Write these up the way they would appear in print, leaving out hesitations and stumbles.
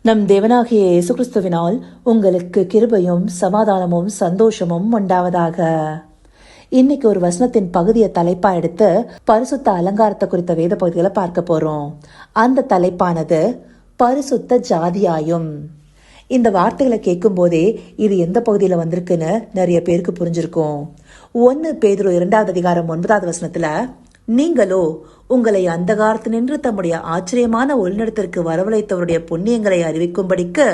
நம் தேவனாகிய இயேசு கிறிஸ்துவினால் உங்களுக்கு கிருபையும் சமாதானமும் சந்தோஷமும் உண்டாவதாக. இன்னைக்கு ஒரு வசனத்தின் பகுதியை தலைப்பா எடுத்து பரிசுத்த அலங்காரத்தை குறித்த வேத பகுதிகளை பார்க்க போறோம். அந்த தலைப்பானது பரிசுத்த ஜாதியாயும். இந்த வார்த்தைகளை கேட்கும் போதே இது எந்த பகுதியில வந்திருக்குன்னு நிறைய பேருக்கு புரிஞ்சிருக்கும். 1 பேதுரு 2வது அதிகாரம் 9வது வசனத்துல, நீங்களோ உங்களை அந்தகாரத்தினின்று தம்முடைய ஆச்சரியமான ஒளிநடத்திற்கு வரவழைத்தவருடைய புண்ணியங்களை அறிவிக்கும்படிக்கு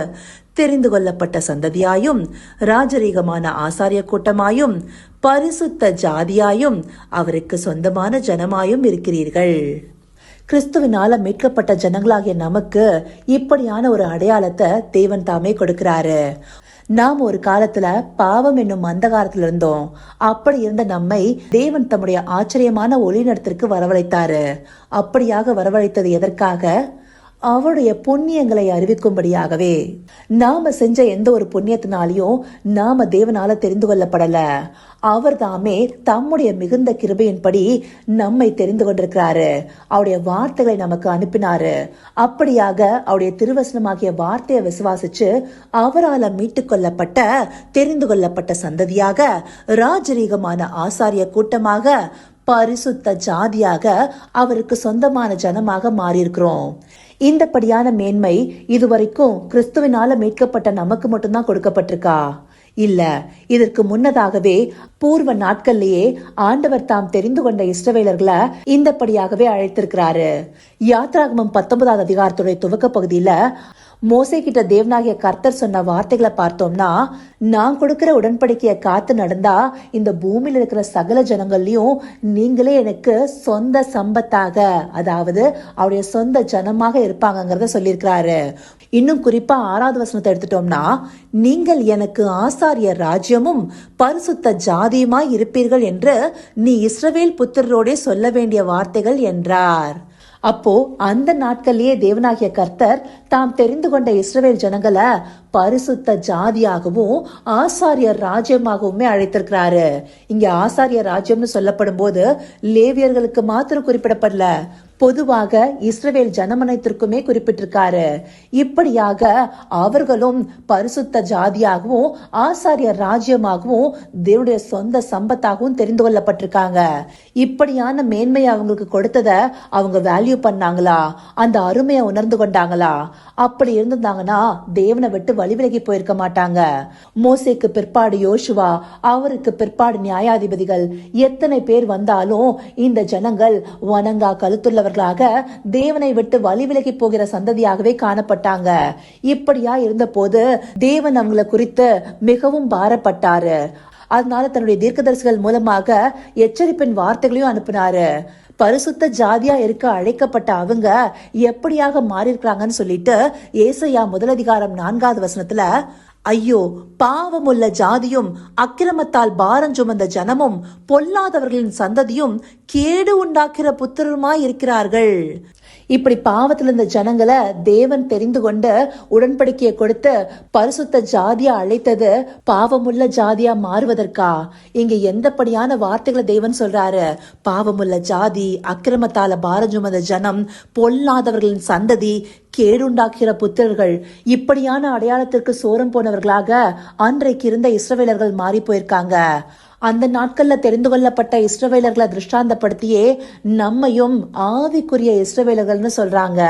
தெரிந்து கொள்ளப்பட்ட சந்ததியாயும் ராஜரீகமான ஆசாரிய கூட்டமாயும் பரிசுத்த ஜாதியாயும் அவருக்கு சொந்தமான ஜனமாயும் இருக்கிறீர்கள். கிறிஸ்துவினால மீட்கப்பட்ட ஜனங்களாகிய நமக்கு இப்படியான ஒரு அடையாளத்தை தேவன் தாமே கொடுக்கிறாரு. நாம் ஒரு காலத்துல பாவம் என்னும் அந்தகாரத்துல இருந்தோம். அப்படி இருந்த நம்மை தேவன் தம்முடைய ஆச்சரியமான ஒளிநடத்திற்கு வரவழைத்தாரு. அப்படியாக வரவழைத்தது எதற்காக? அவருடைய புண்ணியங்களை அறிவிக்கும்படியாகவே. நாம செஞ்ச எந்த ஒரு புண்ணியத்தினாலையும் நாம தேவனால தெரிந்து கொள்ளப்படல. அவர் தாமே தம்முடைய மிகுந்த கிருபையின்படி நம்மை தெரிந்து கொண்டிருக்கிறாரு. அவருடைய வார்த்தைகளை நமக்கு அனுப்பினாரு. அப்படியாக அவருடைய திருவசனமாகிய வார்த்தையை விசுவாசிச்சு அவரால் மீட்டுக் கொள்ளப்பட்ட தெரிந்து கொள்ளப்பட்ட சந்ததியாக ராஜரீகமான ஆசாரிய கூட்டமாக பரிசுத்த ஜாதியாக அவருக்கு சொந்தமான ஜனமாக மாறியிருக்கிறோம். இந்தப்படியான மேன்மை இதுவரைக்கும் கிறிஸ்துவினால மீட்கப்பட்ட நமக்கு மட்டும்தான் கொடுக்கப்பட்டிருக்கா? இல்ல, இதற்கு முன்னதாகவே பூர்வ நாட்கள்லயே ஆண்டவர் தாம் தெரிந்து கொண்ட இஸ்ரவேலர்களை இந்தப்படியாகவே அழைத்திருக்கிறாரு. யாத்ராகமம் 19வது அதிகாரத்துடைய துவக்க பகுதியில மோசே கிட்ட தேவனாகிய கர்த்தர் சொன்ன வார்த்தைகளை பார்த்தோம்னா, நான் கொடுக்கிற உடன்படிக்கைய காத்து நடந்தா இந்த பூமியில இருக்கிற சகல ஜனங்கள்லயும் நீங்களே எனக்கு சொந்த சம்பத்தாக, அதாவது அவருடைய சொந்த ஜனமாக இருப்பாங்கிறத சொல்லியிருக்கிறாரு. இன்னும் குறிப்பா 6வது வசனத்தை எடுத்துட்டோம்னா, நீங்கள் எனக்கு ஆசாரிய ராஜ்யமும் பரிசுத்த ஜாதியுமாய் இருப்பீர்கள் என்று நீ இஸ்ரவேல் புத்திரரோடே சொல்ல வேண்டிய வார்த்தைகள் என்றார். அப்போ அந்த நாட்களிலேயே தேவனாகிய கர்த்தர் தாம் தெரிந்து கொண்ட இஸ்ரவேல் ஜனங்களை பரிசுத்த ஜாதியாகவும் ஆசாரியர் ராஜ்யமாகவுமே அழைத்திருக்கிறாரு. இங்க ஆசாரியர் ராஜ்யம்னு சொல்லப்படும் போது லேவியர்களுக்கு மாத்திரம் குறிப்பிடப்படல, பொதுவாக இஸ்ரவேல் ஜனமனத்திற்குமே குறிப்பிட்டிருக்காரு. இப்படியாக அவர்களும் பரிசுத்த ஜாதியாகவும் ஆசாரியர் ராஜ்யமாகவும் தேவனுடைய சொந்த சம்பத்தாகவும் தெரிந்து கொள்ளப்பட்டிருக்காங்க. இப்படியான மேன்மையை அவங்களுக்கு கொடுத்தத அவங்க வேல்யூ பண்ணாங்களா? அந்த அருமையை உணர்ந்து கொண்டாங்களா? அப்படி இருந்திருந்தாங்கன்னா தேவனை விட்டு வழிவிலகி போயிருக்க மாட்டாங்க. மோசேக்கு பிற்பாடு யோசுவா, அவருக்கு பிற்பாடு நியாயாதிபதிகள், எத்தனை பேர் வந்தாலும் இந்த ஜனங்கள் வணங்கா கழுத்துள்ள தேவனை விட்டு வழி விலகி போகிற சந்ததியாகவே காணப்பட்டாங்க. இப்படியா இருந்த போது தேவன் அவங்களை குறித்து மிகவும் பாரப்பட்டாரு. அதனால தன்னுடைய தீர்க்கதரிசிகள் மூலமாக எச்சரிப்பின் வார்த்தைகளையும் அனுப்பினாரு. பரிசுத்த ஜாதியா இருக்க அழைக்கப்பட்ட அவங்க எப்படியாக மாறி இருக்கிறாங்கன்னு சொல்லிட்டு ஏசாயா 1 அதிகாரம் 4வது வசனத்துல, ஐயோ, பாவமுள்ள ஜாதியும் அக்கிரமத்தால் பாரம் சுமந்த ஜனமும் பொல்லாதவர்களின் சந்ததியும் கேடு உண்டாக்கிற புத்திரருமாய் இருக்கிறார்கள். இப்படி பாவத்தில் இருந்த ஜனங்களை தேவன் தெரிந்து கொண்டு உடன்படிக்கையை கொடுத்து பரிசுத்த ஜாதியா அழைத்தது பாவமுள்ள ஜாதியா மாறுவதற்கா? இங்க எந்தப்படியான வார்த்தைகளை தேவன் சொல்றாரு? பாவமுள்ள ஜாதி, அக்கிரமத்தால பாரஜுமந்த ஜனம், பொல்லாதவர்களின் சந்ததி, கேடுண்டாக்கிற புத்திரர்கள், இப்படியான அடையாளத்திற்கு சோரம் போனவர்களாக அன்றைக்கு இருந்த இஸ்ரவேலர்கள் மாறி போயிருக்காங்க. அந்த நாட்கள்ல தெரிந்து கொள்ளப்பட்ட இஸ்ரவேலர்களை திருஷ்டாந்தப்படுத்தியே நம்மையும் ஆவிக்குரிய இஸ்ரவேலர்கள்னு சொல்றாங்க.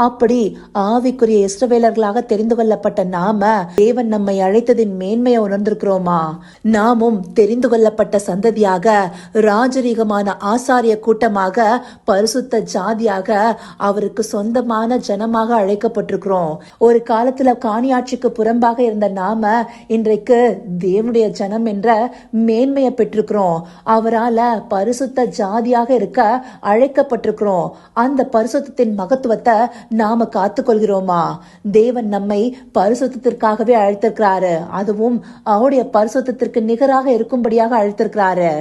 அப்படி ஆவிக்குரிய இஸ்ரவேலர்களாக தெரிந்து கொள்ளப்பட்ட நாம தேவன் நம்மை அழைத்ததின் மேன்மையை உணர்ந்திருக்கிறோமா? நாமும் தெரிந்து கொள்ளப்பட்ட சந்ததியாக ராஜரீகமான ஆசாரிய கூட்டமாக பரிசுத்த ஜாதியாக அவருக்கு சொந்தமான ஜனமாக அழைக்கப்பட்டிருக்கிறோம். ஒரு காலத்துல காணியாட்சிக்கு புறம்பாக இருந்த நாம இன்றைக்கு தேவனுடைய ஜனம் என்ற மேன்மையை பெற்றிருக்கிறோம். அவரால பரிசுத்த ஜாதியாக இருக்க அழைக்கப்பட்டிருக்கிறோம். அந்த பரிசுத்தத்தின் மகத்துவத்தை நாம காத்துக்கொள்கிறோமா? தேவன் நம்மை பரிசுத்தத்திற்காகவே அழைத்திருக்கிறாரு. அதுவும் அவருடைய பரிசுத்தத்திற்கு நிகராக இருக்கும்படியாக அழைத்திருக்கிறாரு.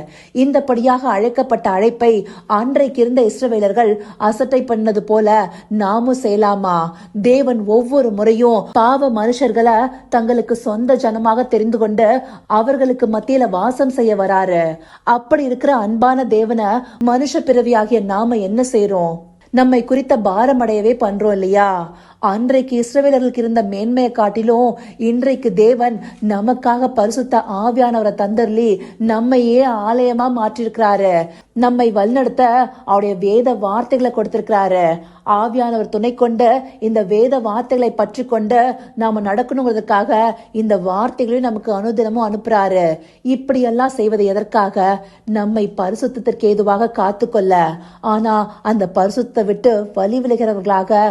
இந்தபடியாக அழைக்கப்பட்ட அழைப்பை அன்றைக்கு இருந்த இஸ்ரவேலர்கள் அசட்டை பண்ணது போல நாமும் செய்யலாமா? தேவன் ஒவ்வொரு முறையும் பாவ மனுஷர்களை தங்களுக்கு சொந்த ஜனமாக தெரிந்து கொண்டு அவர்களுக்கு மத்தியில வாசம் செய்ய வராரு. அப்படி இருக்கிற அன்பான தேவனை மனுஷ பிறவியாகிய நாம என்ன செய்யறோம்? நம்மை குறித்த பாரம் அடையவே பண்றோம் இல்லையா? அன்றைக்கு இஸ்ரவேலர்களுக்கு இருந்த மேன்மையை காட்டிலும் இன்றைக்கு தேவன் நமக்காக பரிசுத்த ஆவியானவரை தந்தர்லி நம்மையே ஆலயமா மாற்றிருக்கிறாரு. நம்மை வழிநடத்த அவருடைய வேத வார்த்தைகளை கொடுத்திருக்கிறாரு. ஆவியானவர் துணை கொண்டு இந்த வேத வார்த்தைகளை பற்றி கொண்டு நாம நடக்கணுங்கிறதுக்காக இந்த வார்த்தைகளையும் நமக்கு அனுதினமும் அனுப்புறாரு. இப்படியெல்லாம் செய்வது எதற்காக? நம்மை பரிசுத்தத்திற்கு ஏதுவாக காத்துக்கொள்ள. ஆனா அந்த பரிசுத்தை விட்டு வழி விலகிறவர்களாக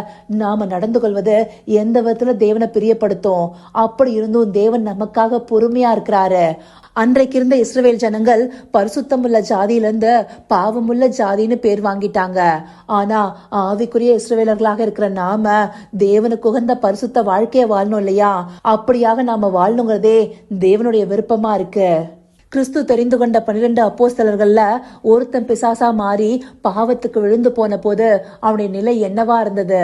நாம நடந்து கொள்வது எந்த விதத்துல தேவனை பிரியப்படுத்தும்? அப்படி இருந்தும் தேவன் நமக்காக பொறுமையா இருக்கிறாரு. அன்றைக்கு இருந்த இஸ்ரவேல் ஜனங்கள் பரிசுத்தமுள்ள ஜாதியிலிருந்து பாவமுள்ள ஜாதின்னு பேர் வாங்கிட்டாங்க. ஆனா ஆவிக்குரிய இஸ்ரவேலர்களாக இருக்கிற நாம தேவனுக்கு உகந்த பரிசுத்த வாழ்க்கைய வாழணும் இல்லையா? அப்படியாக நாம வாழணுங்கிறதே தேவனுடைய விருப்பமா இருக்கு. கிறிஸ்து தெரிந்து கொண்ட 12 அப்போஸ்தலர்கள்ல ஒருத்தன் பிசாசா மாறி பாவத்துக்கு விழுந்து போன போது அவனுடைய நிலை என்னவா இருந்தது?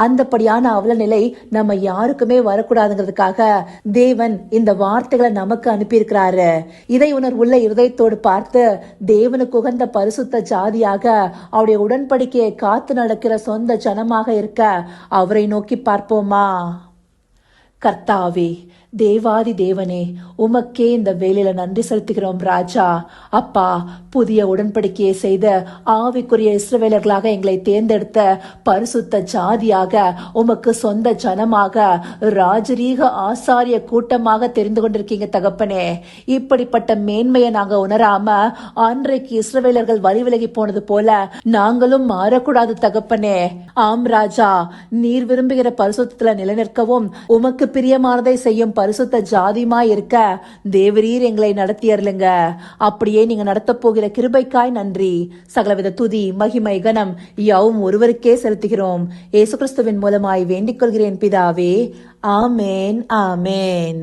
அந்தபடியான அவல நிலை நம்ம யாருக்குமே வரக்கூடாதுங்கிறதுக்காக தேவன் இந்த வார்த்தைகளை நமக்கு அனுப்பியிருக்கிறாரு. இதை உணர்வுள்ள இருதயத்தோடு பார்த்து தேவனுக்கு உகந்த பரிசுத்த ஜாதியாக அவருடைய உடன்படிக்கையை காத்து நடக்கிற சொந்த ஜனமாக இருக்க அவரை நோக்கி பார்ப்போமா? கர்த்தாவே, தேவாதி தேவனே, உமக்கே இந்த வேலையில நன்றி செலுத்துகிறோம் ராஜா. அப்பா, புதிய உடன்படிக்கையை செய்த ஆவிக்குரிய இஸ்ரவேலர்களாக எங்களை தேர்ந்தெடுத்த பரிசுத்த ஜாதியாக, உமக்கு சொந்த ஜனமாக, ராஜரீக ஆசாரிய கூட்டமாக தெரிந்து கொண்டிருக்கீங்க தகப்பனே. இப்படிப்பட்ட மேன்மையை நாங்க உணராம அன்றைக்கு இஸ்ரவேலர்கள் வழி விலகி போனது போல நாங்களும் மாறக்கூடாது தகப்பனே. ஆம் ராஜா, நீர் விரும்புகிற பரிசுத்தத்துல நிலைநிற்கவும் உமக்கு பிரியமானதை செய்யும் பரிசுத்த ஜாதியுமா இருக்க தேவரீர் எங்களை நடத்தியர்லுங்க. அப்படியே நீங்க நடத்த போகிற கிருபைக்காய் நன்றி. சகலவித துதி மகிமை கனம் யாவும் ஒருவருக்கே செலுத்துகிறோம். இயேசு கிறிஸ்துவின் மூலமாய் வேண்டிக் கொள்கிறேன் பிதாவே. ஆமேன், ஆமேன்.